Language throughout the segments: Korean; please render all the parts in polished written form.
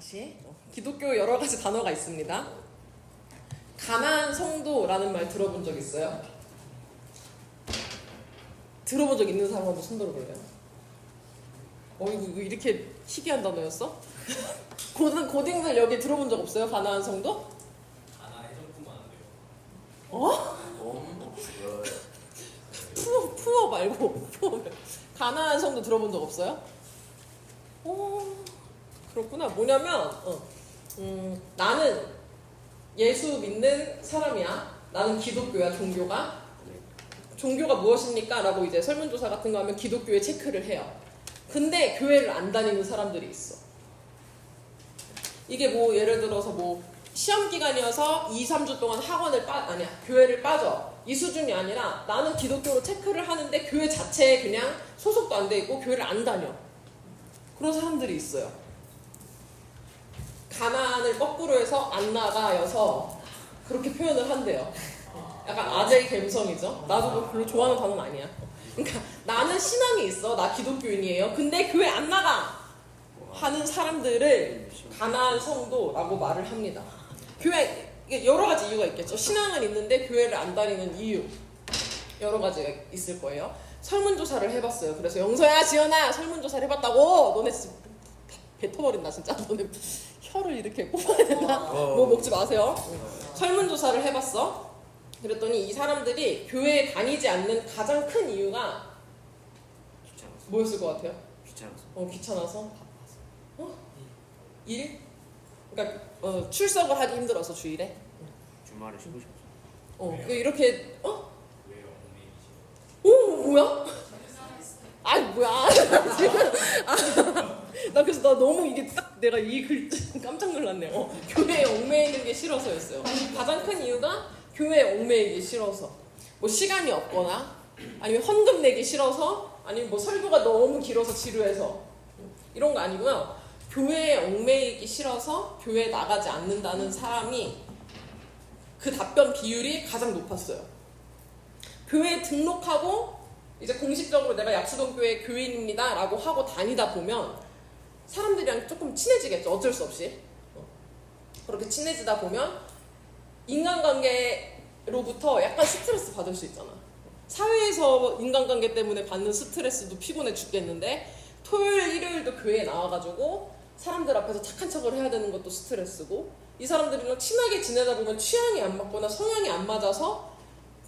다시 기독교 여러 가지 단어가 있습니다. 가나안 성도라는 말 들어본 적 있어요? 들어본 적 있는 사람 한번 손 들어볼래요? 이거 이렇게 희귀한 단어였어? 고딩들 여기 들어본 적 없어요? 가나안 성도? 가나 해적뿐만 안 돼요. 푸어 말고 가나안 성도 들어본 적 없어요? 그렇구나. 뭐냐면 나는 예수 믿는 사람이야. 나는 기독교야. 종교가 무엇입니까? 라고 이제 설문조사 같은 거 하면 기독교에 체크를 해요. 근데 교회를 안 다니는 사람들이 있어. 이게 뭐 예를 들어서 뭐 시험 기간이어서 2-3주 동안 교회를 빠져. 이 수준이 아니라 나는 기독교로 체크를 하는데 교회 자체에 그냥 소속도 안 돼 있고 교회를 안 다녀. 그런 사람들이 있어요. 가나안을 거꾸로 해서 안 나가여서 그렇게 표현을 한대요. 약간 아재의 감성이죠. 나도 뭐 별로 좋아하는 단어는 아니야. 그러니까 나는 신앙이 있어. 나 기독교인이에요. 근데 교회 안 나가 하는 사람들을 가나안 성도라고 말을 합니다. 교회 여러 가지 이유가 있겠죠. 신앙은 있는데 교회를 안 다니는 이유 여러 가지가 있을 거예요. 설문조사를 해봤어요. 그래서 영서야, 지연아, 설문조사를 해봤다고. 너네 진짜 뱉어버린다 진짜. 너네 혀를 이렇게 뽑아야 되나? 뭐 먹지 마세요. 설문조사를 해봤어. 그랬더니 이 사람들이 교회에 다니지 않는 가장 큰 이유가 귀찮아서. 뭐였을 것 같아요? 귀찮아서. 귀찮아서? 일? 그러니까 출석을 하기 힘들어서 주일에? 주말에 쉬고 싶어서. 이렇게 왜요? 엉매이시. 뭐야? 아이 뭐야? 지금 나 그래서 나 너무 이게 딱 내가 이 글자 깜짝 놀랐네. 교회에 얽매이는 게 싫어서였어요. 가장 큰 이유가 교회에 얽매이기 싫어서. 뭐 시간이 없거나 아니면 헌금 내기 싫어서 아니면 뭐 설교가 너무 길어서 지루해서 이런 거 아니고요. 교회에 얽매이기 싫어서 교회에 나가지 않는다는 사람이 그 답변 비율이 가장 높았어요. 교회에 등록하고 이제 공식적으로 내가 약수동 교회 교인입니다 라고 하고 다니다 보면 사람들이랑 조금 친해지겠죠. 어쩔 수 없이. 그렇게 친해지다 보면 인간관계로부터 약간 스트레스 받을 수 있잖아. 사회에서 인간관계 때문에 받는 스트레스도 피곤해 죽겠는데 토요일, 일요일도 교회에 나와가지고 사람들 앞에서 착한 척을 해야 되는 것도 스트레스고 이 사람들이랑 친하게 지내다 보면 취향이 안 맞거나 성향이 안 맞아서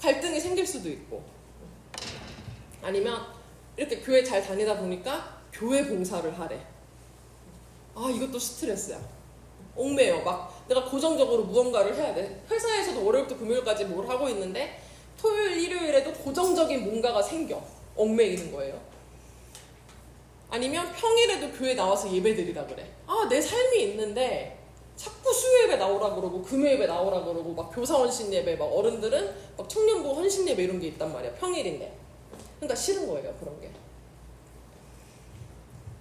갈등이 생길 수도 있고 아니면 이렇게 교회 잘 다니다 보니까 교회 봉사를 하래. 이것도 스트레스야. 얽매여. 막 내가 고정적으로 무언가를 해야 돼. 회사에서도 월요일부터 금요일까지 뭘 하고 있는데 토요일, 일요일에도 고정적인 뭔가가 생겨. 얽매이는 거예요. 아니면 평일에도 교회 나와서 예배 드리라 그래. 내 삶이 있는데 자꾸 수요예배 나오라 그러고 금요예배 나오라 그러고 막 교사 헌신 예배 막 어른들은 막 청년부 헌신 예배 이런 게 있단 말이야. 평일인데. 그러니까 싫은 거예요. 그런 게.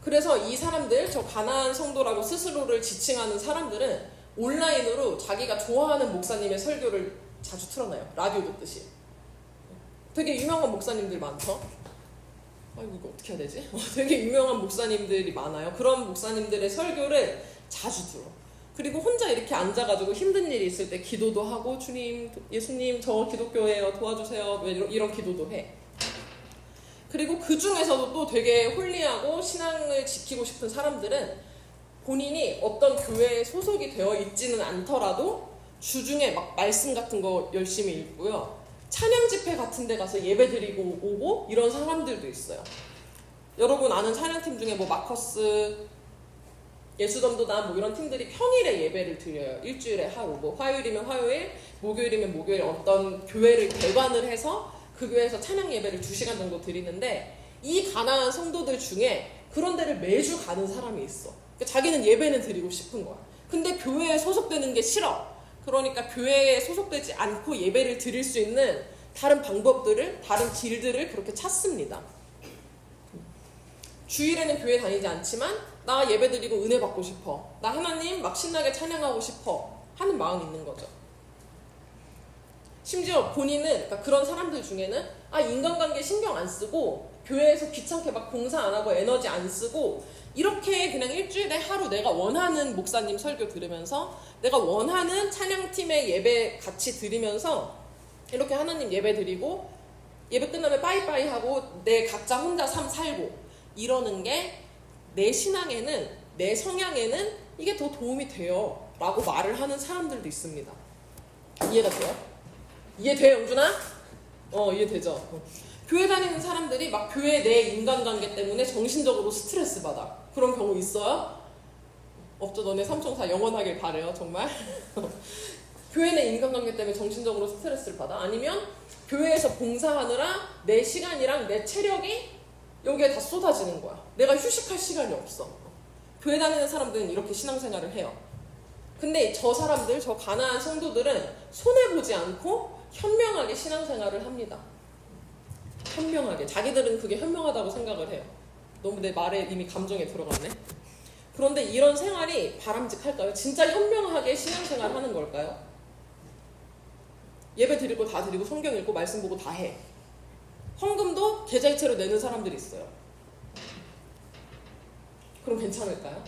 그래서 이 사람들, 저 가나안 성도라고 스스로를 지칭하는 사람들은 온라인으로 자기가 좋아하는 목사님의 설교를 자주 틀어놔요. 라디오 듣듯이. 되게 유명한 목사님들 많죠? 이거 어떻게 해야 되지? 되게 유명한 목사님들이 많아요. 그런 목사님들의 설교를 자주 들어. 그리고 혼자 이렇게 앉아가지고 힘든 일이 있을 때 기도도 하고 주님, 예수님 저 기독교예요. 도와주세요. 이런 기도도 해. 그리고 그 중에서도 또 되게 홀리하고 신앙을 지키고 싶은 사람들은 본인이 어떤 교회에 소속이 되어 있지는 않더라도 주중에 막 말씀 같은 거 열심히 읽고요. 찬양 집회 같은 데 가서 예배 드리고 오고 이런 사람들도 있어요. 여러분 아는 찬양팀 중에 뭐 마커스, 예수덤도단 뭐 이런 팀들이 평일에 예배를 드려요. 일주일에 하루. 뭐 화요일이면 화요일, 목요일이면 목요일 어떤 교회를 대관을 해서 그 교회에서 찬양 예배를 2시간 정도 드리는데 이 가나안 성도들 중에 그런 데를 매주 가는 사람이 있어. 그러니까 자기는 예배는 드리고 싶은 거야. 근데 교회에 소속되는 게 싫어. 그러니까 교회에 소속되지 않고 예배를 드릴 수 있는 다른 방법들을, 다른 길들을 그렇게 찾습니다. 주일에는 교회 다니지 않지만 나 예배 드리고 은혜 받고 싶어. 나 하나님 막 신나게 찬양하고 싶어. 하는 마음이 있는 거죠. 심지어 본인은 그러니까 그런 사람들 중에는 인간관계 신경 안 쓰고 교회에서 귀찮게 막 봉사 안 하고 에너지 안 쓰고 이렇게 그냥 일주일에 하루 내가 원하는 목사님 설교 들으면서 내가 원하는 찬양팀의 예배 같이 드리면서 이렇게 하나님 예배 드리고 예배 끝나면 빠이빠이 하고 내 각자 혼자 삶 살고 이러는 게 내 신앙에는 내 성향에는 이게 더 도움이 돼요 라고 말을 하는 사람들도 있습니다. 이해가 돼요? 이해돼요, 영준아? 이해되죠? 교회 다니는 사람들이 막 교회 내 인간관계 때문에 정신적으로 스트레스 받아. 그런 경우 있어요? 없죠. 너네 삼총사 영원하길 바래요, 정말. 교회 내 인간관계 때문에 정신적으로 스트레스를 받아? 아니면 교회에서 봉사하느라 내 시간이랑 내 체력이 여기에 다 쏟아지는 거야. 내가 휴식할 시간이 없어. 교회 다니는 사람들은 이렇게 신앙생활을 해요. 근데 저 사람들, 저 가난한 성도들은 손해보지 않고 현명하게 신앙생활을 합니다. 현명하게. 자기들은 그게 현명하다고 생각을 해요. 너무 내 말에 이미 감정에 들어갔네. 그런데 이런 생활이 바람직할까요? 진짜 현명하게 신앙생활 하는 걸까요? 예배 드리고 다 드리고 성경 읽고 말씀 보고 다 해. 헌금도 계좌이체로 내는 사람들이 있어요. 그럼 괜찮을까요?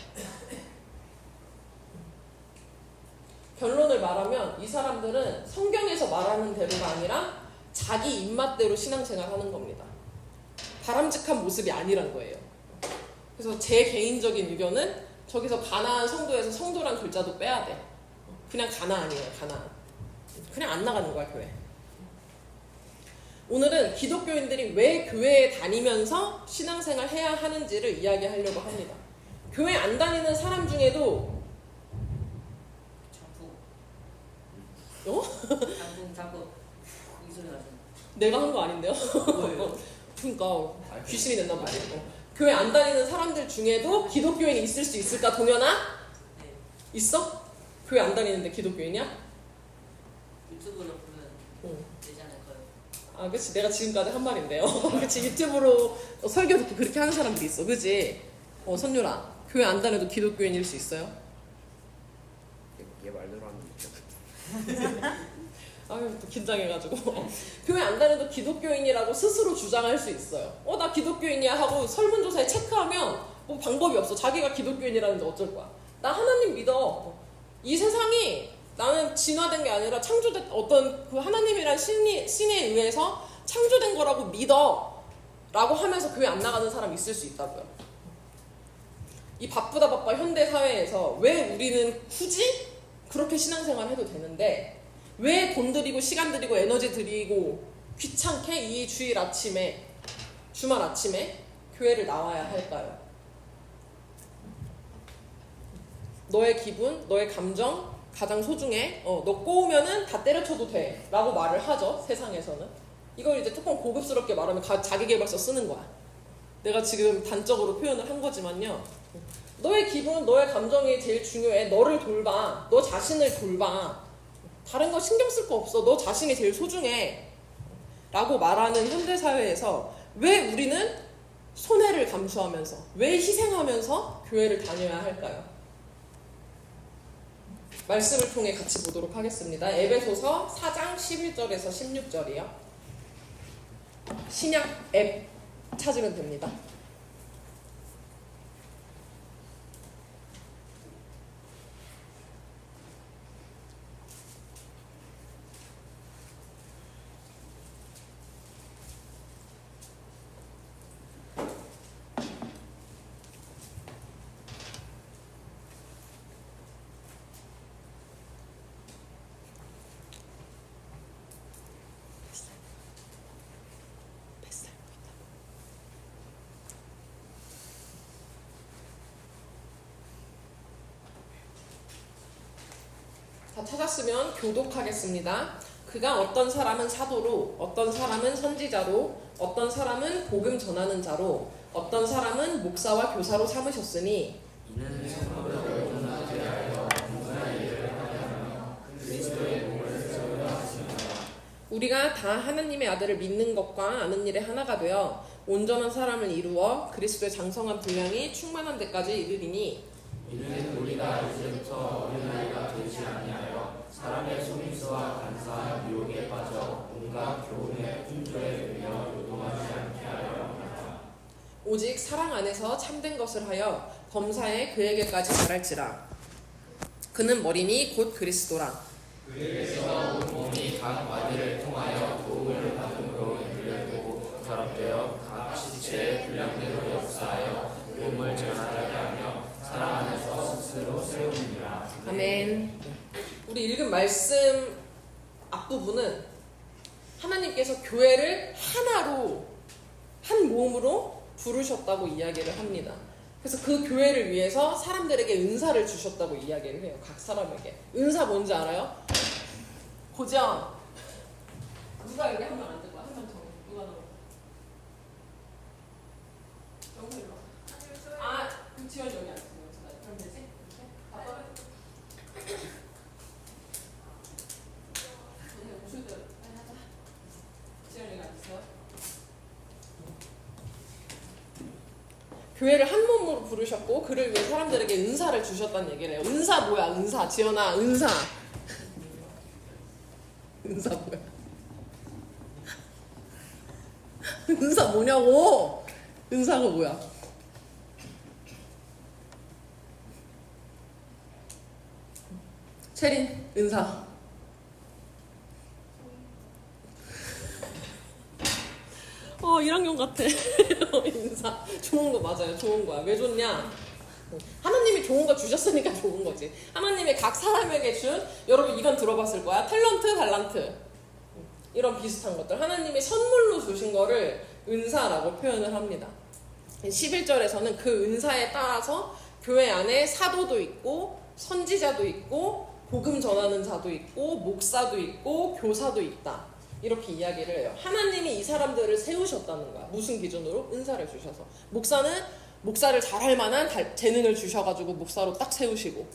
결론을 말하면 이 사람들은 성경에서 말하는 대로가 아니라 자기 입맛대로 신앙생활 하는 겁니다. 바람직한 모습이 아니란 거예요. 그래서 제 개인적인 의견은 저기서 가나안 성도에서 성도란 글자도 빼야 돼. 그냥 가나안이에요, 가나안. 그냥 안 나가는 거야, 교회. 오늘은 기독교인들이 왜 교회에 다니면서 신앙생활 해야 하는지를 이야기하려고 합니다. 교회 안 다니는 사람 중에도 자꾸 이 소리 나죠. 내가 한 거 아닌데요? 뭐예요? 그러니까 귀신이 냈나 봐요. 교회 안 다니는 사람들 중에도 기독교인이 있을 수 있을까, 동현아? 네. 있어? 교회 안 다니는데 기독교인이야? 유튜브로 보면 응. 되지 않을까요? 아, 그치. 내가 지금까지 한 말인데요. 그치. 유튜브로 설교 듣고 그렇게 하는 사람들이 있어. 그치? 선율아. 교회 안 다녀도 기독교인일 수 있어요? 얘 말대로 하는 거. 아유, 또 긴장해가지고. 교회 안 다녀도 기독교인이라고 스스로 주장할 수 있어요. 나 기독교인이야 하고 설문조사에 체크하면 뭐 방법이 없어. 자기가 기독교인이라는데 어쩔 거야. 나 하나님 믿어. 이 세상이 나는 진화된 게 아니라 창조된 어떤 그 하나님이란 신에 의해서 창조된 거라고 믿어. 라고 하면서 교회 안 나가는 사람이 있을 수 있다고요. 이 바쁘다 바빠 현대 사회에서 왜 우리는 굳이 그렇게 신앙생활 해도 되는데 왜 돈 들이고 시간 들이고 에너지 들이고 귀찮게 이 주일 아침에 주말 아침에 교회를 나와야 할까요? 너의 기분, 너의 감정 가장 소중해. 너 꼬우면은 다 때려쳐도 돼 라고 말을 하죠, 세상에서는. 이걸 이제 조금 고급스럽게 말하면 자기계발서 쓰는 거야. 내가 지금 단적으로 표현을 한 거지만요, 너의 기분, 너의 감정이 제일 중요해. 너를 돌봐. 너 자신을 돌봐. 다른 거 신경 쓸 거 없어. 너 자신이 제일 소중해. 라고 말하는 현대사회에서 왜 우리는 손해를 감수하면서, 왜 희생하면서 교회를 다녀야 할까요? 말씀을 통해 같이 보도록 하겠습니다. 에베소서 4장 11절에서 16절이요. 신약 앱 찾으면 됩니다. 다 찾았으면 교독하겠습니다. 그가 어떤 사람은 사도로, 어떤 사람은 선지자로, 어떤 사람은 복음 전하는 자로, 어떤 사람은 목사와 교사로 삼으셨으니 이는 우리가 다 하나님의 아들을 믿는 것과 아는 일에 하나가 되어 온전한 사람을 이루어 그리스도의 장성한 분량이 충만한 데까지 이르리니 이는 우리가 이제부터 어린아이가 되지 아니하여 사람의 속임수와 간사한 유혹에 빠져 온갖 교훈의 풍조에 의여 요동하지 않게 하려 합니다. 오직 사랑 안에서 참된 것을 하여 범사에 그에게까지 말할지라. 그는 머리니 곧 그리스도라. 그에게서 온 몸이 각 마디를 통하여 도움을 받음으로 연결되고 결합되어 각 지체의 분량대로 역사하여 몸을 전하게 하며 사람 안에서 스스로 세우느니라. 아멘. 우리 읽은 말씀 앞부분은 하나님께서 교회를 하나로, 한 몸으로 부르셨다고 이야기를 합니다. 그래서 그 교회를 위해서 사람들에게 은사를 주셨다고 이야기를 해요. 각 사람에게. 은사 뭔지 알아요? 고지영. 누가 여기 한 명 안 들고 와? 한 명 더. 누가 나와? 영수 일로 와. 아, 그럼 지원이 여기 앉으세요. 그럼 되지? 이렇게? 봐봐. 영수들. 하자. 지원이가 앉으세요. 교회를 한 몸으로 부르셨고 그를 위해 사람들에게 은사를 주셨다는 얘기를 해요. 은사 뭐야? 은사. 지연아, 은사. 은사 뭐야? 은사 뭐냐고? 은사가 뭐야? 체린, 은사. 어, 1학년 같아. 인사. 좋은 거 맞아요. 좋은 거야. 왜 좋냐? 하나님이 좋은 거 주셨으니까 좋은 거지. 하나님이 각 사람에게 준, 여러분 이건 들어봤을 거야. 탤런트, 달란트. 이런 비슷한 것들. 하나님이 선물로 주신 거를 은사라고 표현을 합니다. 11절에서는 그 은사에 따라서 교회 안에 사도도 있고, 선지자도 있고, 복음 전하는 자도 있고, 목사도 있고, 교사도 있다. 이렇게 이야기를 해요. 하나님이 이 사람들을 세우셨다는 거야. 무슨 기준으로? 은사를 주셔서. 목사는 목사를 잘할 만한 재능을 주셔가지고 목사로 딱 세우시고,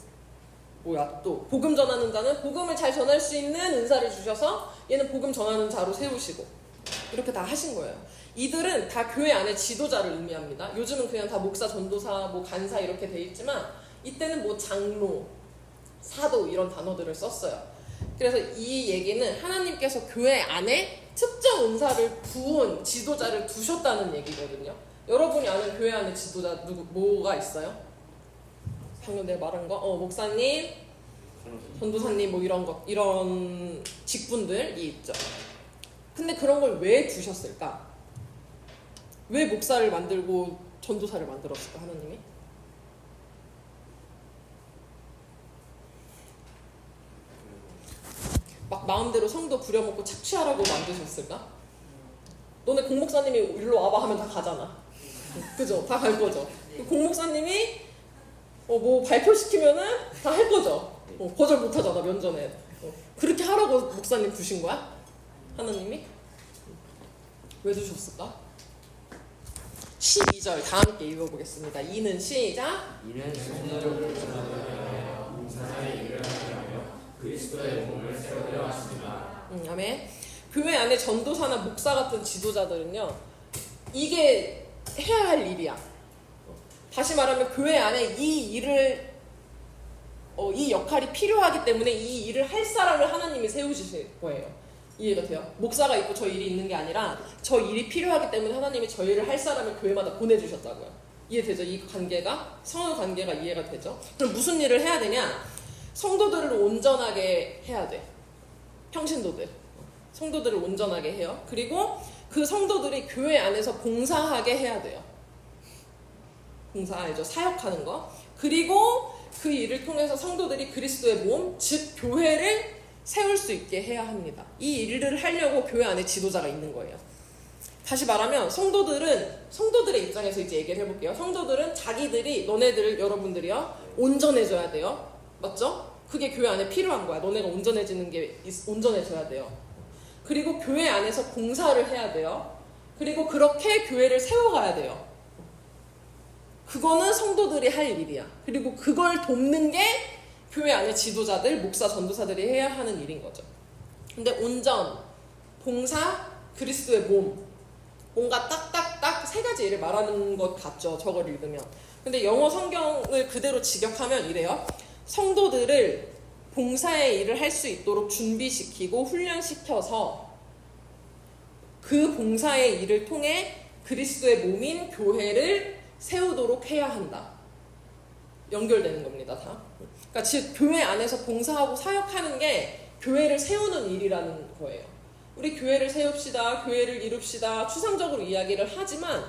뭐야 또 복음 전하는 자는 복음을 잘 전할 수 있는 은사를 주셔서 얘는 복음 전하는 자로 세우시고, 이렇게 다 하신 거예요. 이들은 다 교회 안에 지도자를 의미합니다. 요즘은 그냥 다 목사, 전도사, 뭐 간사 이렇게 돼 있지만 이때는 뭐 장로, 사도 이런 단어들을 썼어요. 그래서 이 얘기는 하나님께서 교회 안에 특정 은사를 부은 지도자를 두셨다는 얘기거든요. 여러분이 아는 교회 안에 지도자 뭐가 있어요? 방금 내가 말한 거? 목사님, 전도사님 뭐 이런 직분들이 있죠. 근데 그런 걸 왜 두셨을까? 왜 목사를 만들고 전도사를 만들었을까, 하나님이? 막 마음대로 성도 부려먹고 착취하라고 만드셨을까? 너네 공목사님이 일로 와봐 하면 다 가잖아. 그죠? 다 갈 거죠. 공목사님이 뭐 발표시키면은 다 할 거죠. 거절 못 하잖아, 면전에. 그렇게 하라고 목사님 두신 거야? 하나님이? 왜 두셨을까? 12절 다 함께 읽어보겠습니다. 이는 시작. 이는 성도를 불쌍하여 사사의 일을 하며 그리스도의 몸을 세우려 하십니다. 아멘. 교회 안에 전도사나 목사 같은 지도자들은요, 이게 해야 할 일이야. 다시 말하면 교회 안에 이 일을 이 역할이 필요하기 때문에 이 일을 할 사람을 하나님이 세우실 거예요. 이해가 돼요? 목사가 있고 저 일이 있는 게 아니라 저 일이 필요하기 때문에 하나님이 저 일을 할 사람을 교회마다 보내주셨다고요. 이해되죠? 이 관계가, 성은 관계가 이해가 되죠? 그럼 무슨 일을 해야 되냐? 성도들을 온전하게 해야 돼. 평신도들. 성도들을 온전하게 해요. 그리고 그 성도들이 교회 안에서 봉사하게 해야 돼요. 봉사 알죠? 사역하는 거. 그리고 그 일을 통해서 성도들이 그리스도의 몸, 즉 교회를 세울 수 있게 해야 합니다. 이 일을 하려고 교회 안에 지도자가 있는 거예요. 다시 말하면 성도들의 입장에서 이제 얘기를 해볼게요. 성도들은 자기들이, 너네들, 여러분들이요, 온전해져야 돼요. 맞죠? 그게 교회 안에 필요한 거야. 너네가 온전해지는 게 온전해져야 돼요. 그리고 교회 안에서 봉사를 해야 돼요. 그리고 그렇게 교회를 세워가야 돼요. 그거는 성도들이 할 일이야. 그리고 그걸 돕는 게 교회 안에 지도자들, 목사, 전도사들이 해야 하는 일인 거죠. 근데 온전, 봉사, 그리스도의 몸, 뭔가 딱딱딱 세 가지 일을 말하는 것 같죠, 저걸 읽으면. 근데 영어 성경을 그대로 직역하면 이래요. 성도들을 봉사의 일을 할 수 있도록 준비시키고 훈련시켜서 그 봉사의 일을 통해 그리스도의 몸인 교회를 세우도록 해야 한다. 연결되는 겁니다, 다. 그러니까 즉 교회 안에서 봉사하고 사역하는 게 교회를 세우는 일이라는 거예요. 우리 교회를 세웁시다, 교회를 이룹시다, 추상적으로 이야기를 하지만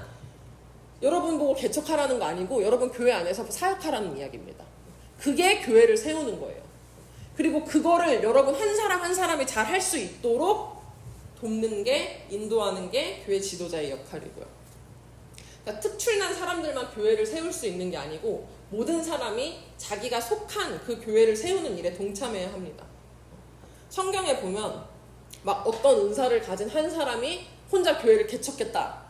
여러분 보고 개척하라는 거 아니고 여러분 교회 안에서 사역하라는 이야기입니다. 그게 교회를 세우는 거예요. 그리고 그거를 여러분 한 사람 한 사람이 잘 할 수 있도록 돕는 게, 인도하는 게 교회 지도자의 역할이고요. 그러니까 특출난 사람들만 교회를 세울 수 있는 게 아니고 모든 사람이 자기가 속한 그 교회를 세우는 일에 동참해야 합니다. 성경에 보면 막 어떤 은사를 가진 한 사람이 혼자 교회를 개척했다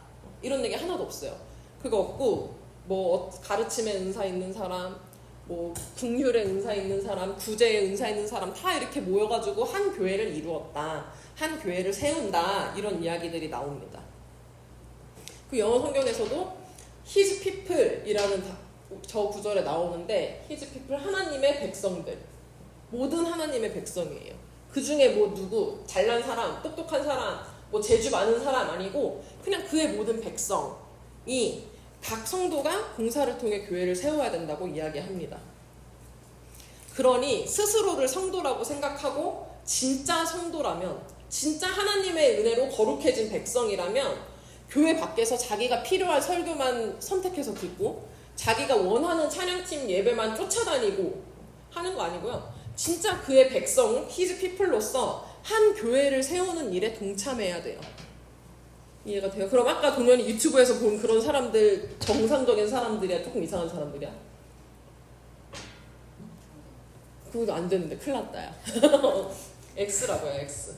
이런 얘기 하나도 없어요. 그거 없고 뭐 가르침에 은사 있는 사람, 뭐 긍휼에 은사 있는 사람, 구제에 은사 있는 사람 다 이렇게 모여가지고 한 교회를 이루었다, 한 교회를 세운다 이런 이야기들이 나옵니다. 그 영어 성경에서도 His people이라는 저 구절에 나오는데 His people 하나님의 백성들, 모든 하나님의 백성이에요. 그 중에 뭐 누구 잘난 사람, 똑똑한 사람, 뭐 재주 많은 사람 아니고 그냥 그의 모든 백성이 각 성도가 봉사를 통해 교회를 세워야 된다고 이야기합니다. 그러니 스스로를 성도라고 생각하고 진짜 성도라면, 진짜 하나님의 은혜로 거룩해진 백성이라면 교회 밖에서 자기가 필요한 설교만 선택해서 듣고 자기가 원하는 찬양팀 예배만 쫓아다니고 하는 거 아니고요. 진짜 그의 백성, His people로서 한 교회를 세우는 일에 동참해야 돼요. 이해가 돼요? 그럼 아까 동현이 유튜브에서 본 그런 사람들, 정상적인 사람들이야? 조금 이상한 사람들이야? 그것도 안 되는데 큰일 났다 야. X라고요, X.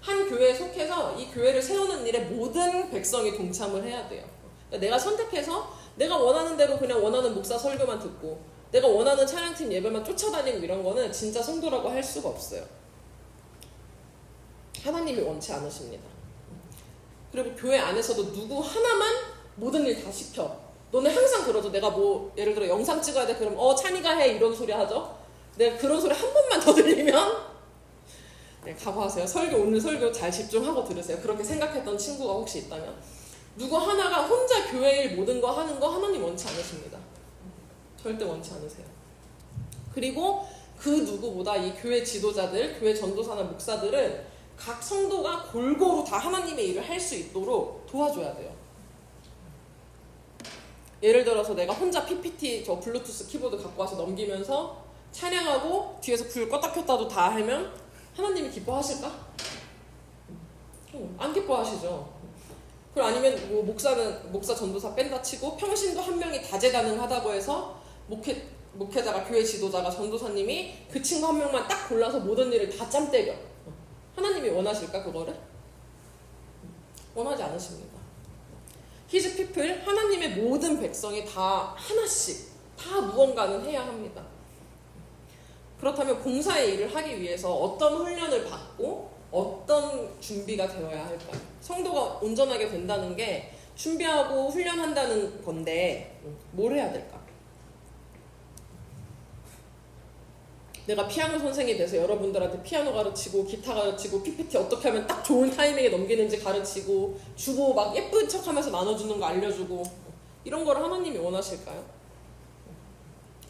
한 교회에 속해서 이 교회를 세우는 일에 모든 백성이 동참을 해야 돼요. 그러니까 내가 선택해서 내가 원하는 대로 그냥 원하는 목사 설교만 듣고 내가 원하는 찬양팀 예배만 쫓아다니고 이런 거는 진짜 성도라고 할 수가 없어요. 하나님이 원치 않으십니다. 그리고 교회 안에서도 누구 하나만 모든 일 다 시켜. 너는 항상 그러죠. 내가 뭐 예를 들어 영상 찍어야 돼. 그럼 찬이가 해 이런 소리 하죠. 내가 그런 소리 한 번만 더 들리면 네, 각오하세요. 오늘 설교 잘 집중하고 들으세요. 그렇게 생각했던 친구가 혹시 있다면 누구 하나가 혼자 교회 일 모든 거 하는 거 하나님 원치 않으십니다. 절대 원치 않으세요. 그리고 그 누구보다 이 교회 지도자들, 교회 전도사나 목사들은 각 성도가 골고루 다 하나님의 일을 할 수 있도록 도와줘야 돼요. 예를 들어서 내가 혼자 PPT 저 블루투스 키보드 갖고 와서 넘기면서 찬양하고 뒤에서 불 껐다 켰다도 다 하면 하나님이 기뻐하실까? 안 기뻐하시죠. 그리고 아니면 뭐 목사 전도사 뺀다 치고 평신도 한 명이 다재다능하다고 해서 목회자가, 교회 지도자가, 전도사님이 그 친구 한 명만 딱 골라서 모든 일을 다 짬 때려. 하나님이 원하실까 그거를? 원하지 않으십니다. His people, 하나님의 모든 백성이 다 하나씩 다 무언가는 해야 합니다. 그렇다면 봉사의 일을 하기 위해서 어떤 훈련을 받고 어떤 준비가 되어야 할까요? 성도가 온전하게 된다는 게 준비하고 훈련한다는 건데 뭘 해야 될까? 내가 피아노 선생이 돼서 여러분들한테 피아노 가르치고 기타 가르치고 PPT 어떻게 하면 딱 좋은 타이밍에 넘기는지 가르치고 주고 막 예쁜 척하면서 나눠주는 거 알려주고 이런 거를 하나님이 원하실까요?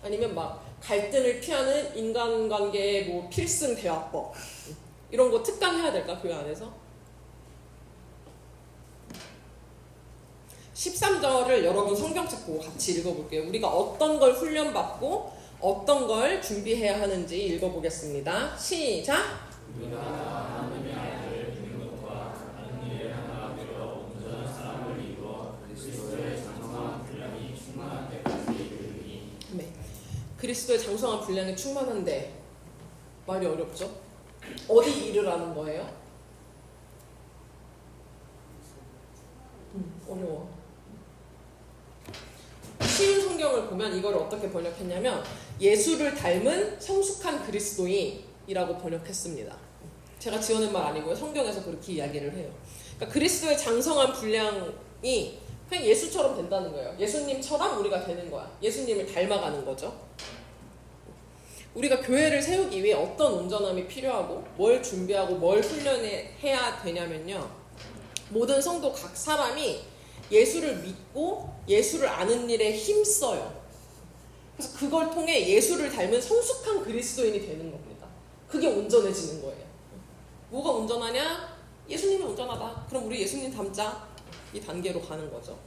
아니면 막 갈등을 피하는 인간관계의 뭐 필승 대화법 이런 거 특강해야 될까 교회 안에서? 13절을 여러분 성경책 보고 같이 읽어볼게요. 우리가 어떤 걸 훈련받고 어떤 걸 준비해야 하는지 읽어보겠습니다. 시작! 우리가 하나님의 아들 능력과 하는 일을 하나 되어 온전한 사람을 이루어 그리스도의 장성한 분량이 충만한 데까지 이르리니. 네. 그리스도의 장성한 분량이 충만한데 말이 어렵죠? 어디 이르라는 거예요? 어려워. 쉬운 성경을 보면 이걸 어떻게 번역했냐면 예수를 닮은 성숙한 그리스도인이라고 번역했습니다. 제가 지어낸 말 아니고요. 성경에서 그렇게 이야기를 해요. 그러니까 그리스도의 장성한 분량이 그냥 예수처럼 된다는 거예요. 예수님처럼 우리가 되는 거야. 예수님을 닮아가는 거죠. 우리가 교회를 세우기 위해 어떤 온전함이 필요하고 뭘 준비하고 뭘 훈련해야 되냐면요. 모든 성도 각 사람이 예수를 믿고 예수를 아는 일에 힘써요. 그래서 그걸 통해 예수를 닮은 성숙한 그리스도인이 되는 겁니다. 그게 온전해지는 거예요. 뭐가 온전하냐? 예수님이 온전하다. 그럼 우리 예수님 닮자. 이 단계로 가는 거죠.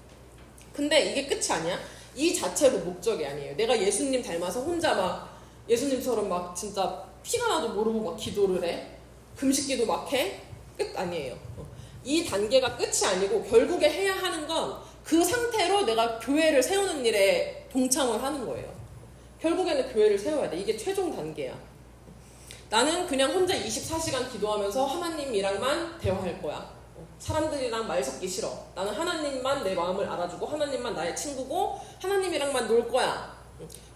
근데 이게 끝이 아니야. 이 자체로 목적이 아니에요. 내가 예수님 닮아서 혼자 막 예수님처럼 막 진짜 피가 나도 모르고 막 기도를 해. 금식기도 막 해. 끝 아니에요. 이 단계가 끝이 아니고 결국에 해야 하는 건 그 상태로 내가 교회를 세우는 일에 동참을 하는 거예요. 결국에는 교회를 세워야 돼. 이게 최종 단계야. 나는 그냥 혼자 24시간 기도하면서 하나님이랑만 대화할 거야. 사람들이랑 말 섞기 싫어. 나는 하나님만 내 마음을 알아주고 하나님만 나의 친구고 하나님이랑만 놀 거야.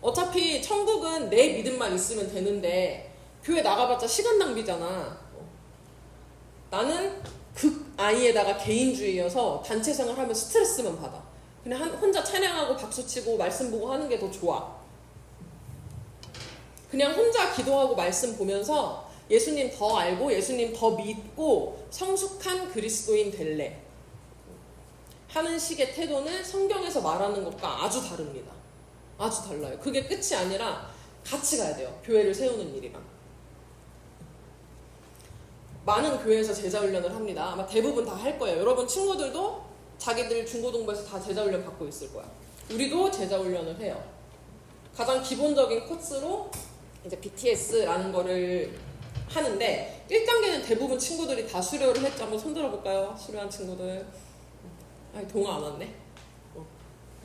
어차피 천국은 내 믿음만 있으면 되는데 교회 나가봤자 시간 낭비잖아. 나는 극아이에다가 개인주의여서 단체 생활하면 스트레스만 받아. 그냥 혼자 찬양하고 박수치고 말씀 보고 하는 게 더 좋아. 그냥 혼자 기도하고 말씀 보면서 예수님 더 알고 예수님 더 믿고 성숙한 그리스도인 될래 하는 식의 태도는 성경에서 말하는 것과 아주 다릅니다. 아주 달라요. 그게 끝이 아니라 같이 가야 돼요. 교회를 세우는 일이랑. 많은 교회에서 제자훈련을 합니다. 아마 대부분 다 할 거예요. 여러분 친구들도 자기들 중고등부에서 다 제자훈련 받고 있을 거야. 우리도 제자훈련을 해요. 가장 기본적인 코스로 이제 BTS라는 거를 하는데 1단계는 대부분 친구들이 다 수료를 했죠. 한번 손 들어볼까요? 수료한 친구들. 아니 동아 안 왔네.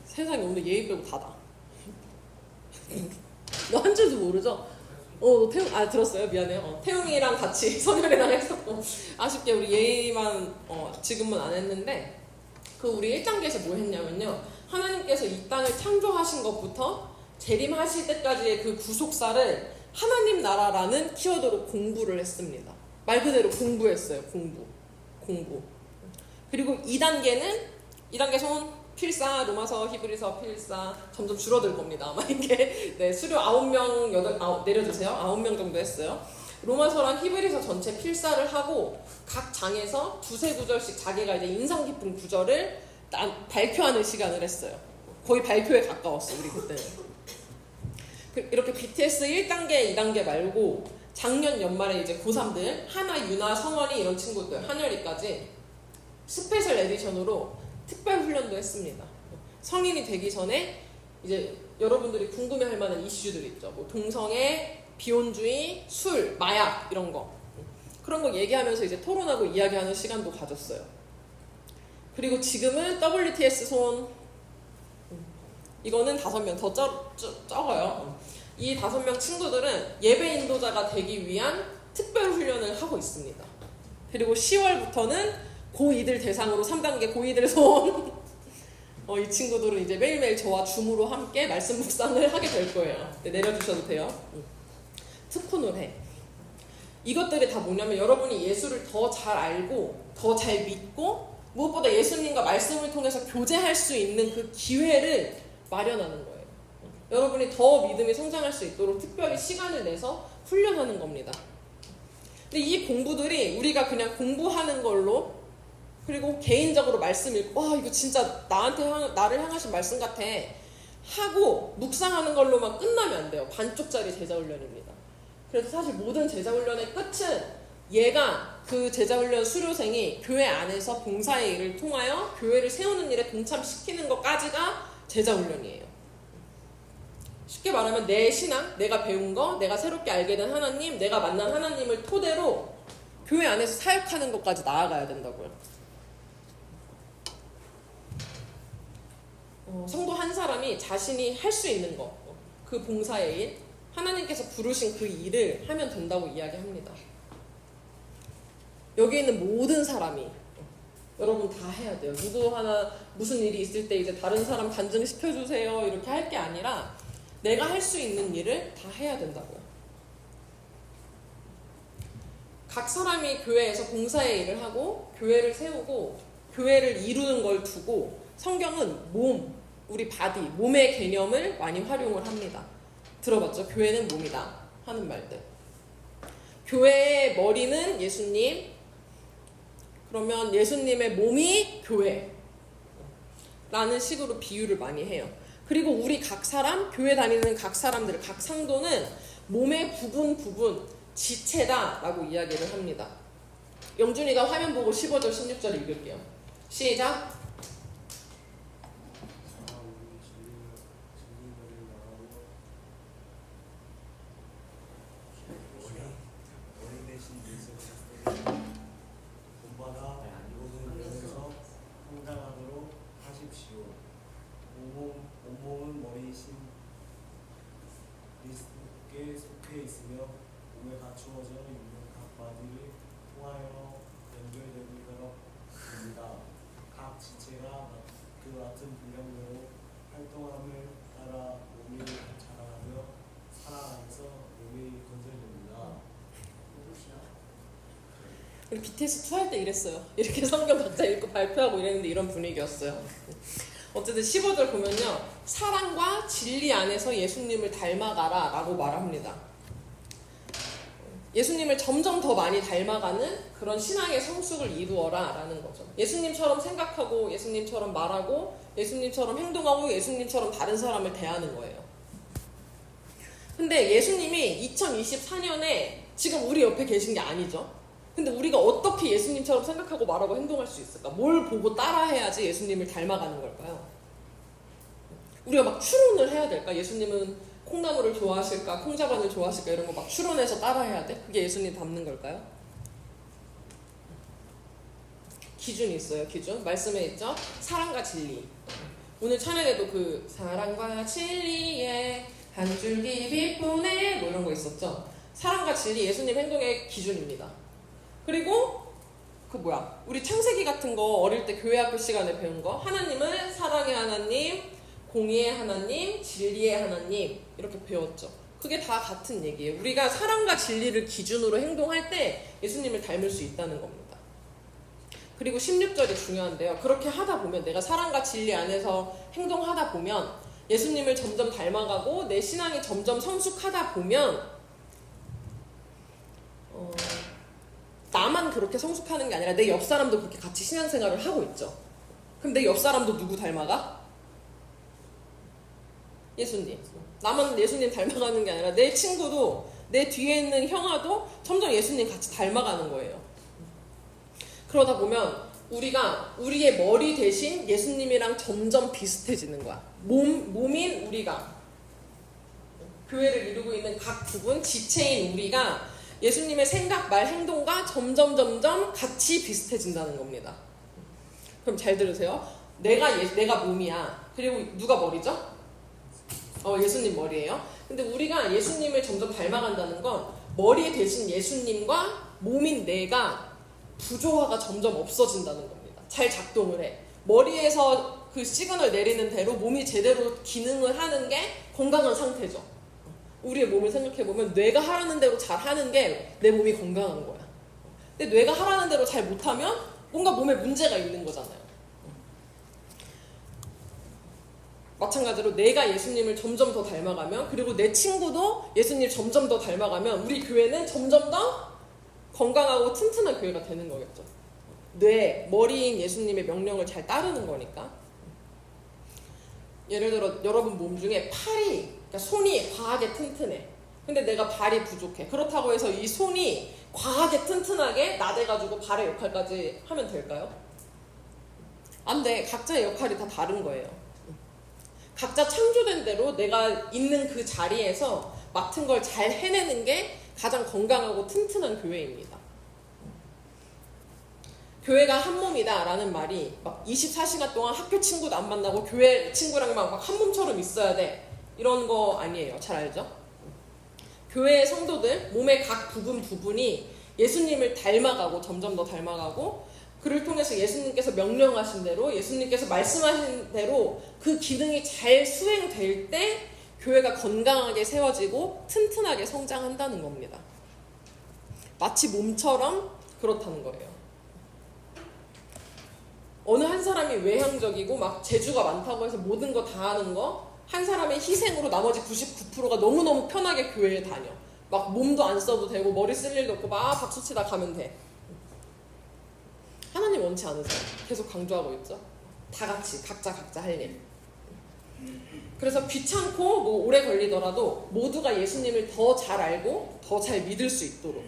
세상에 오늘 예의 빼고 다다. 너 한 줄도 모르죠? 태웅, 들었어요? 미안해요. 태웅이랑 같이 선율이랑 했었고, 아쉽게 우리 예의만, 지금은 안 했는데, 우리 1단계에서 뭐 했냐면요. 하나님께서 이 땅을 창조하신 것부터 재림하실 때까지의 그 구속사를 하나님 나라라는 키워드로 공부를 했습니다. 말 그대로 공부했어요. 공부. 그리고 2단계 손, 필사, 로마서, 히브리서, 필사 점점 줄어들 겁니다. 아마 이게 수료 9명 내려주세요. 9명 정도 했어요. 로마서랑 히브리서 전체 필사를 하고 각 장에서 두세 구절씩 자기가 이제 인상 깊은 구절을 발표하는 시간을 했어요. 거의 발표에 가까웠어 우리 그때는. 이렇게 BTS 1단계, 2단계 말고 작년 연말에 이제 고3들 하나, 유나, 성원이 이런 친구들 한열이까지 스페셜 에디션으로 특별 훈련도 했습니다. 성인이 되기 전에 이제 여러분들이 궁금해할 만한 이슈들 있죠. 뭐 동성애, 비혼주의, 술, 마약 이런 거. 그런 거 얘기하면서 이제 토론하고 이야기하는 시간도 가졌어요. 그리고 지금은 WTS 손. 이거는 5명 더 적어요. 이 5명 친구들은 예배 인도자가 되기 위한 특별 훈련을 하고 있습니다. 그리고 10월부터는 고2들 대상으로 3단계 고2들 손. 이 친구들은 이제 매일매일 저와 줌으로 함께 말씀 묵상을 하게 될 거예요. 내려주셔도 돼요. 특훈을 해. 이것들이 다 뭐냐면 여러분이 예수를 더 잘 알고 더 잘 믿고 무엇보다 예수님과 말씀을 통해서 교제할 수 있는 그 기회를 마련하는 거예요. 여러분이 더 믿음이 성장할 수 있도록 특별히 시간을 내서 훈련하는 겁니다. 근데 이 공부들이 우리가 그냥 공부하는 걸로 그리고 개인적으로 말씀 읽고 와 이거 진짜 나를 향하신 말씀 같아 하고 묵상하는 걸로만 끝나면 안 돼요. 반쪽짜리 제자훈련입니다. 그래서 사실 모든 제자훈련의 끝은 얘가 그 제자훈련 수료생이 교회 안에서 봉사의 일을 통하여 교회를 세우는 일에 동참시키는 것까지가 제자훈련이에요. 쉽게 말하면 내 신앙, 내가 배운 거, 내가 새롭게 알게 된 하나님, 내가 만난 하나님을 토대로 교회 안에서 사역하는 것까지 나아가야 된다고요. 성도 한 사람이 자신이 할 수 있는 거, 그 봉사의 일, 하나님께서 부르신 그 일을 하면 된다고 이야기합니다. 여기 있는 모든 사람이 여러분 다 해야 돼요. 누구 하나 무슨 일이 있을 때 이제 다른 사람 간증시켜주세요 이렇게 할 게 아니라 내가 할 수 있는 일을 다 해야 된다고요. 각 사람이 교회에서 봉사의 일을 하고 교회를 세우고 교회를 이루는 걸 두고 성경은 우리 바디, 몸의 개념을 많이 활용을 합니다. 들어봤죠? 교회는 몸이다 하는 말들. 교회의 머리는 예수님, 그러면 예수님의 몸이 교회 라는 식으로 비유를 많이 해요. 그리고 우리 각 사람, 교회 다니는 각 사람들, 각 상도는 몸의 부분, 지체다라고 이야기를 합니다. 영준이가 화면 보고 15절, 16절 읽을게요. 시작! 머리 대신 예수 본받아 모든 면에서 성장하도록 하십시오. 온몸은 머리이신 그리스도께 속해 있으며 몸에 갖추어져 있는 각 마디를 통하여 연결되도록 됩니다. 각 지체가 그 같은 분량대로 활동함을 따라 몸이 자라며 사랑 안에서 몸이 건설됩니다. 우리 BTS 2 할 때 이랬어요. 이렇게 성경 각자 읽고 발표하고 이랬는데 이런 분위기였어요. 어쨌든 15절 보면요. 사랑과 진리 안에서 예수님을 닮아가라 라고 말합니다. 예수님을 점점 더 많이 닮아가는 그런 신앙의 성숙을 이루어라 라는 거죠. 예수님처럼 생각하고 예수님처럼 말하고 예수님처럼 행동하고 예수님처럼 다른 사람을 대하는 거예요. 근데 예수님이 2024년에 지금 우리 옆에 계신 게 아니죠. 근데 우리가 어떻게 예수님처럼 생각하고 말하고 행동할 수 있을까? 뭘 보고 따라해야지 예수님을 닮아가는 걸까요? 우리가 막 추론을 해야 될까? 예수님은 콩나물을 좋아하실까? 콩자반을 좋아하실까? 이런 거 막 추론해서 따라해야 돼? 그게 예수님 닮는 걸까요? 기준이 있어요. 기준. 말씀에 있죠? 사랑과 진리. 오늘 찬양에도 그 사랑과 진리에 한 줄기 빛보네 뭐 이런 거 있었죠? 사랑과 진리 예수님 행동의 기준입니다. 그리고 우리 창세기 같은 거 어릴 때 교회 학교 시간에 배운 거 하나님은 사랑의 하나님, 공의의 하나님, 진리의 하나님 이렇게 배웠죠. 그게 다 같은 얘기예요. 우리가 사랑과 진리를 기준으로 행동할 때 예수님을 닮을 수 있다는 겁니다. 그리고 16절이 중요한데요. 그렇게 하다 보면 내가 사랑과 진리 안에서 행동하다 보면 예수님을 점점 닮아가고 내 신앙이 점점 성숙하다 보면 나만 그렇게 성숙하는 게 아니라 내 옆 사람도 그렇게 같이 신앙생활을 하고 있죠. 그럼 내 옆 사람도 누구 닮아가? 예수님. 나만 예수님 닮아가는 게 아니라 내 친구도 내 뒤에 있는 형아도 점점 예수님 같이 닮아가는 거예요. 그러다 보면 우리가 우리의 머리 대신 예수님이랑 점점 비슷해지는 거야. 몸인 우리가, 교회를 이루고 있는 각 부분, 지체인 우리가 예수님의 생각, 말, 행동과 점점 같이 비슷해진다는 겁니다. 그럼 잘 들으세요. 내가 몸이야. 그리고 누가 머리죠? 예수님 머리예요. 근데 우리가 예수님을 점점 닮아간다는 건 머리 대신 예수님과 몸인 내가 부조화가 점점 없어진다는 겁니다. 잘 작동을 해. 머리에서 그 시그널 내리는 대로 몸이 제대로 기능을 하는 게 건강한 상태죠. 우리의 몸을 생각해보면 뇌가 하라는 대로 잘 하는 게 내 몸이 건강한 거야. 근데 뇌가 하라는 대로 잘 못하면 뭔가 몸에 문제가 있는 거잖아요. 마찬가지로 내가 예수님을 점점 더 닮아가면, 그리고 내 친구도 예수님 점점 더 닮아가면 우리 교회는 점점 더 건강하고 튼튼한 교회가 되는 거겠죠. 머리인 예수님의 명령을 잘 따르는 거니까. 예를 들어 여러분 몸 중에 그러니까 손이 과하게 튼튼해. 근데 내가 발이 부족해. 그렇다고 해서 이 손이 과하게 튼튼하게 나대가지고 발의 역할까지 하면 될까요? 안 돼. 각자의 역할이 다 다른 거예요. 각자 창조된 대로 내가 있는 그 자리에서 맡은 걸 잘 해내는 게 가장 건강하고 튼튼한 교회입니다. 교회가 한 몸이다 라는 말이 막 24시간 동안 학교 친구도 안 만나고 교회 친구랑만 막 한 몸처럼 있어야 돼 이런 거 아니에요. 잘 알죠? 교회의 성도들 몸의 각 부분이 예수님을 닮아가고 점점 더 닮아가고, 그를 통해서 예수님께서 명령하신 대로, 예수님께서 말씀하신 대로 그 기능이 잘 수행될 때 교회가 건강하게 세워지고 튼튼하게 성장한다는 겁니다. 마치 몸처럼 그렇다는 거예요. 어느 한 사람이 외향적이고 막 재주가 많다고 해서 모든 거 다 하는 거, 한 사람의 희생으로 나머지 99%가 너무너무 편하게 교회에 다녀. 막 몸도 안 써도 되고 머리 쓸 일도 없고 막 박수치다 가면 돼. 하나님 원치 않으세요. 계속 강조하고 있죠. 다 같이 각자 할 일. 그래서 귀찮고 뭐 오래 걸리더라도 모두가 예수님을 더 잘 알고 더 잘 믿을 수 있도록,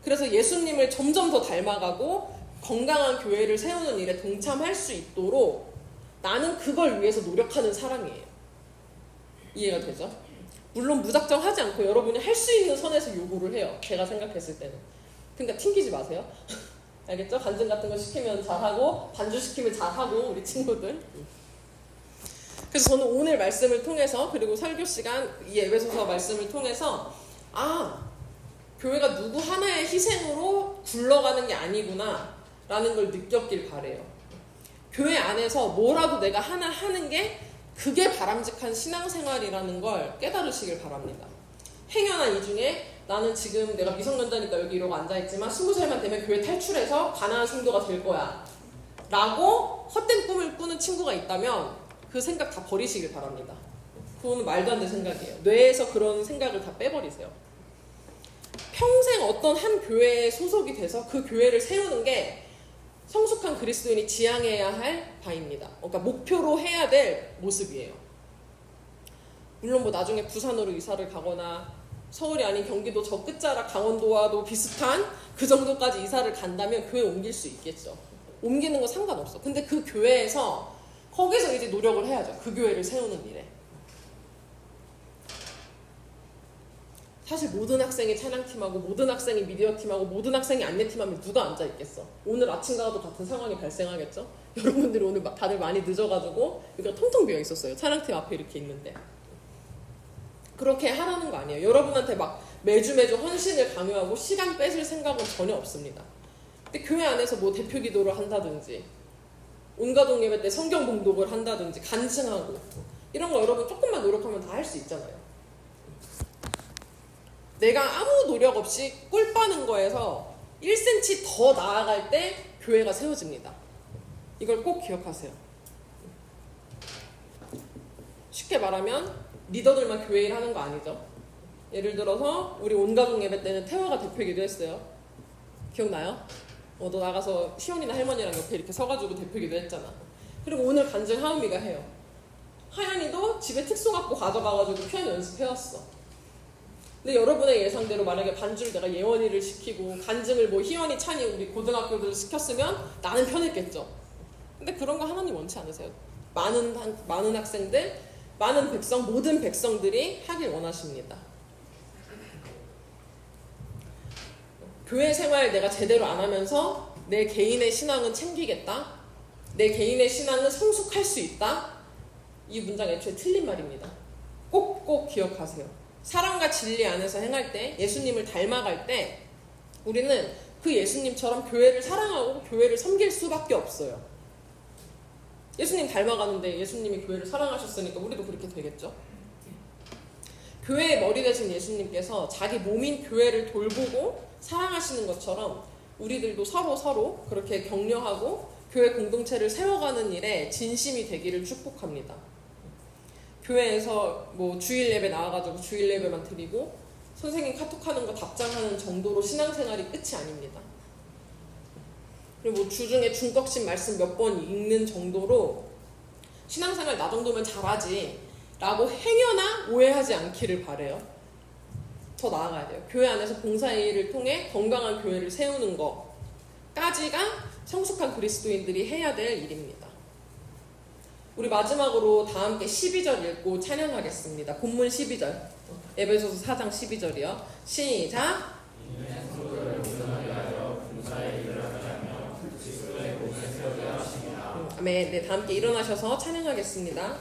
그래서 예수님을 점점 더 닮아가고 건강한 교회를 세우는 일에 동참할 수 있도록 나는 그걸 위해서 노력하는 사람이에요. 이해가 되죠? 물론 무작정 하지 않고 여러분이 할 수 있는 선에서 요구를 해요. 제가 생각했을 때는. 그러니까 튕기지 마세요. 알겠죠? 간증 같은 거 시키면 잘하고 반주 시키면 잘하고 우리 친구들. 그래서 저는 오늘 말씀을 통해서, 그리고 설교 시간 이 에베소서 말씀을 통해서 교회가 누구 하나의 희생으로 굴러가는 게 아니구나 라는 걸 느꼈길 바래요. 교회 안에서 뭐라도 내가 하나 하는 게 그게 바람직한 신앙생활이라는 걸 깨달으시길 바랍니다. 행여나 이 중에 나는 지금 내가 미성년자니까 여기 이러고 앉아있지만 20살만 되면 교회 탈출해서 가난한 성도가 될 거야 라고 헛된 꿈을 꾸는 친구가 있다면 그 생각 다 버리시길 바랍니다. 그거는 말도 안 되는 생각이에요. 뇌에서 그런 생각을 다 빼버리세요. 평생 어떤 한 교회에 소속이 돼서 그 교회를 세우는 게 성숙한 그리스도인이 지향해야 할 바입니다. 그러니까 목표로 해야 될 모습이에요. 물론 뭐 나중에 부산으로 이사를 가거나 서울이 아닌 경기도 저 끝자락 강원도와도 비슷한 그 정도까지 이사를 간다면 교회 옮길 수 있겠죠. 옮기는 거 상관없어. 근데 그 교회에서 거기서 이제 노력을 해야죠. 그 교회를 세우는 일에. 사실 모든 학생이 찬양팀하고 모든 학생이 미디어팀하고 모든 학생이 안내팀하면 누가 앉아있겠어. 오늘 아침과도 같은 상황이 발생하겠죠. 여러분들이 오늘 다들 많이 늦어가지고 여기가 텅텅 비어있었어요. 찬양팀 앞에 이렇게 있는데. 그렇게 하라는 거 아니에요. 여러분한테 막 매주 헌신을 강요하고 시간 뺏을 생각은 전혀 없습니다. 근데 교회 안에서 뭐 대표 기도를 한다든지 온가족 예배 때 성경 봉독을 한다든지 간증하고 이런 거 여러분 조금만 노력하면 다 할 수 있잖아요. 내가 아무 노력 없이 꿀 빠는 거에서 1cm 더 나아갈 때 교회가 세워집니다. 이걸 꼭 기억하세요. 쉽게 말하면 리더들만 교회 일 하는 거 아니죠. 예를 들어서 우리 온가족 예배 때는 태화가 대표기도 했어요. 기억나요? 너 나가서 시온이나 할머니랑 옆에 이렇게 서가지고 대표기도 했잖아. 그리고 오늘 간증 하은미가 해요. 하연이도 집에 특수 갖고 가져가가지고 피아노 연습해왔어. 근데 여러분의 예상대로 만약에 반주를 내가 예원이를 시키고 간증을 뭐 희원이, 찬이 우리 고등학교들 시켰으면 나는 편했겠죠. 근데 그런 거 하나님 원치 않으세요. 많은 학생들, 많은 백성, 모든 백성들이 하길 원하십니다. 교회 생활 내가 제대로 안 하면서 내 개인의 신앙은 챙기겠다, 내 개인의 신앙은 성숙할 수 있다, 이 문장 애초에 틀린 말입니다. 꼭 기억하세요. 사랑과 진리 안에서 행할 때, 예수님을 닮아갈 때 우리는 그 예수님처럼 교회를 사랑하고 교회를 섬길 수밖에 없어요. 예수님 닮아가는데 예수님이 교회를 사랑하셨으니까 우리도 그렇게 되겠죠. 교회의 머리 되신 예수님께서 자기 몸인 교회를 돌보고 사랑하시는 것처럼 우리들도 서로 그렇게 격려하고 교회 공동체를 세워가는 일에 진심이 되기를 축복합니다. 교회에서 뭐 주일 예배 나와가지고 주일 예배만 드리고 선생님 카톡하는 거 답장하는 정도로 신앙생활이 끝이 아닙니다. 그리고 뭐 주중에 중꺾신 말씀 몇 번 읽는 정도로 신앙생활 나 정도면 잘하지 라고 행여나 오해하지 않기를 바래요. 더 나아가야 돼요. 교회 안에서 봉사의 일을 통해 건강한 교회를 세우는 것까지가 성숙한 그리스도인들이 해야 될 일입니다. 우리 마지막으로 다 함께 12절 읽고 찬양하겠습니다. 본문 12절, 에베소서 4장 12절이요. 시작! 아멘. 네, 다 함께 일어나셔서 찬양하겠습니다.